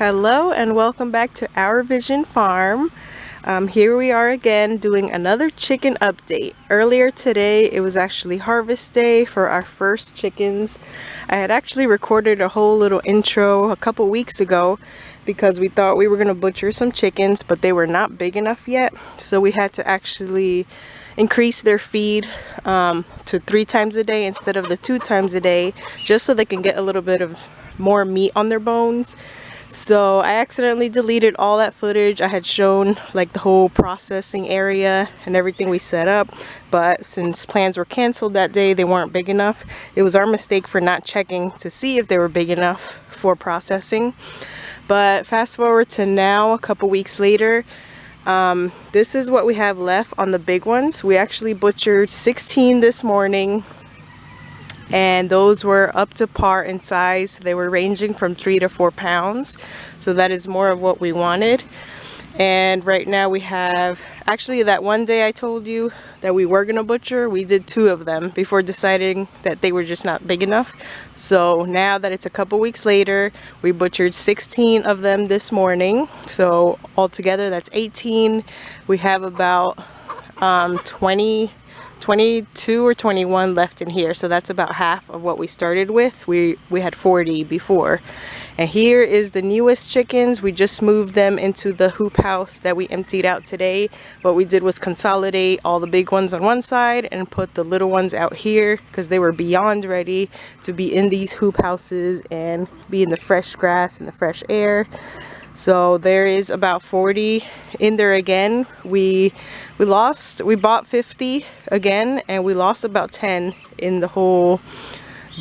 Hello and welcome back to Our Vision Farm. Here we are again doing another chicken update. Earlier today it was actually harvest day for our first chickens. I had actually recorded a whole little intro a couple weeks ago because we thought we were going to butcher some chickens, but they were not big enough yet, so we had to actually increase their feed to 3 times a day instead of the 2 times a day, just so they can get a little bit of more meat on their bones. So I accidentally deleted all that footage. I had shown like the whole processing area and everything we set up, but since plans were canceled that day, they weren't big enough. It was our mistake for not checking to see if they were big enough for processing. But fast forward to now, a couple weeks later, this is what we have left on the big ones. We actually butchered 16 this morning, and those were up to par in size. They were ranging from 3 to 4 pounds, so that is more of what we wanted. And right now we have, actually that one day I told you that we were gonna butcher, we did 2 of them before deciding that they were just not big enough. So now that it's a couple weeks later, we butchered 16 of them this morning, so altogether that's 18. We have about 22 or 21 left in here, so that's about half of what we started with. We had 40 before. And here is the newest chickens. We just moved them into the hoop house that we emptied out today. What we did was consolidate all the big ones on one side and put the little ones out here because they were beyond ready to be in these hoop houses and be in the fresh grass and the fresh air. So there is about 40 in there again. We bought 50 again, and we lost about 10 in the whole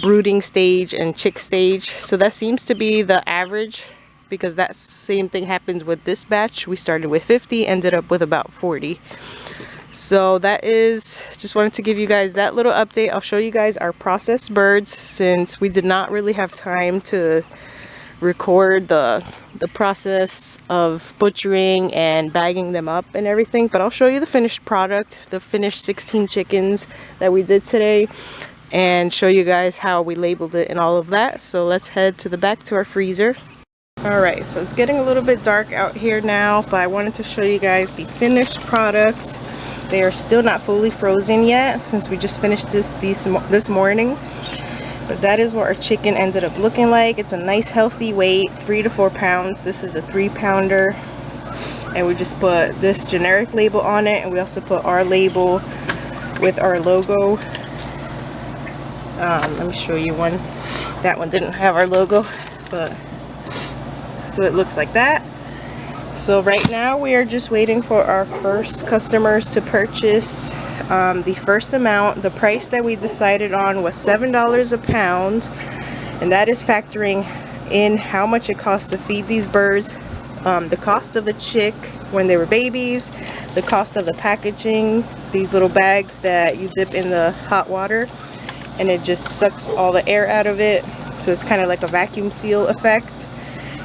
brooding stage and chick stage. So that seems to be the average, because that same thing happens with this batch. We started with 50, ended up with about 40. So that is, just wanted to give you guys that little update. I'll show you guys our processed birds, since we did not really have time to record the process of butchering and bagging them up and everything, but I'll show you the finished product, the finished 16 chickens that we did today, and show you guys how we labeled it and all of that. So let's head to the back to our freezer. Alright, so it's getting a little bit dark out here now, but I wanted to show you guys the finished product. They are still not fully frozen yet, since we just finished this morning. But that is what our chicken ended up looking like. It's a nice healthy weight, 3 to 4 pounds. This is a 3-pounder, and we just put this generic label on it, and we also put our label with our logo. Let me show you one. That one didn't have our logo, but so it looks like that. So right now we are just waiting for our first customers to purchase the first amount. The price that we decided on was $7 a pound, and that is factoring in how much it costs to feed these birds, the cost of the chick when they were babies, the cost of the packaging, these little bags that you dip in the hot water and it just sucks all the air out of it, so it's kind of like a vacuum seal effect,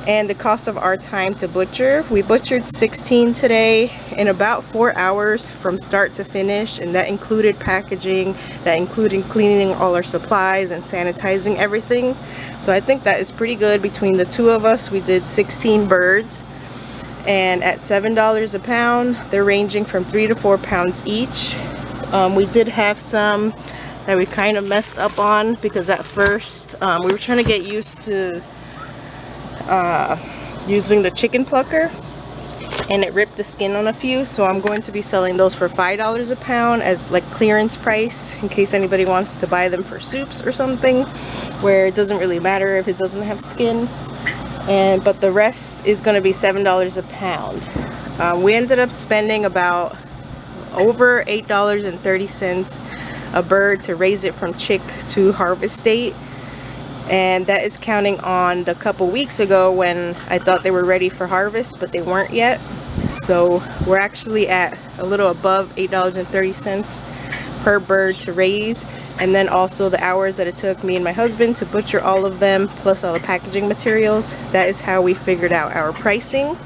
and the cost of our time to butcher. We butchered 16 today in about 4 hours from start to finish, and that included packaging, that included cleaning all our supplies and sanitizing everything. So I think that is pretty good. Between the 2 of us, we did 16 birds, and at $7 a pound, they're ranging from 3 to 4 pounds each. We did have some that we kind of messed up on, because at first we were trying to get used to using the chicken plucker, and it ripped the skin on a few, so I'm going to be selling those for $5 a pound as like clearance price, in case anybody wants to buy them for soups or something, where it doesn't really matter if it doesn't have skin. But the rest is going to be $7 a pound. We ended up spending about over $8.30 a bird to raise it from chick to harvest date. And that is counting on the couple weeks ago when I thought they were ready for harvest, but they weren't yet. So we're actually at a little above $8.30 per bird to raise, and then also the hours that it took me and my husband to butcher all of them, plus all the packaging materials. That is how we figured out our pricing.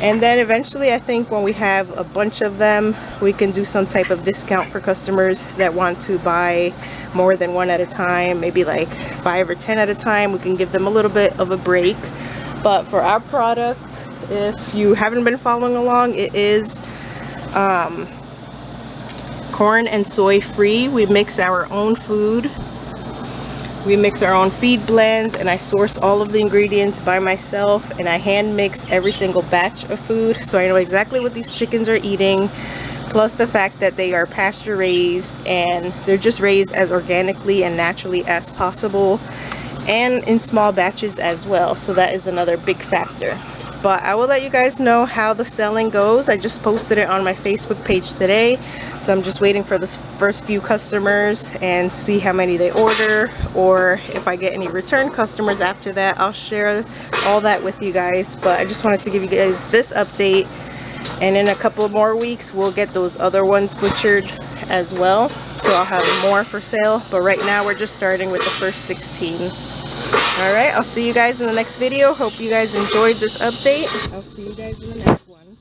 And then eventually, I think when we have a bunch of them, we can do some type of discount for customers that want to buy more than one at a time, maybe like 5 or 10 at a time. We can give them a little bit of a break. But for our product, if you haven't been following along, it is corn and soy free. We mix our own food. We mix our own feed blends, and I source all of the ingredients by myself, and I hand mix every single batch of food, so I know exactly what these chickens are eating, plus the fact that they are pasture raised and they're just raised as organically and naturally as possible, and in small batches as well, so that is another big factor. But I will let you guys know how the selling goes. I just posted it on my Facebook page today, so I'm just waiting for the first few customers and see how many they order, or if I get any return customers after that, I'll share all that with you guys. But I just wanted to give you guys this update, and in a couple more weeks we'll get those other ones butchered as well, so I'll have more for sale. But right now we're just starting with the first 16. Alright, I'll see you guys in the next video. Hope you guys enjoyed this update. I'll see you guys in the next one.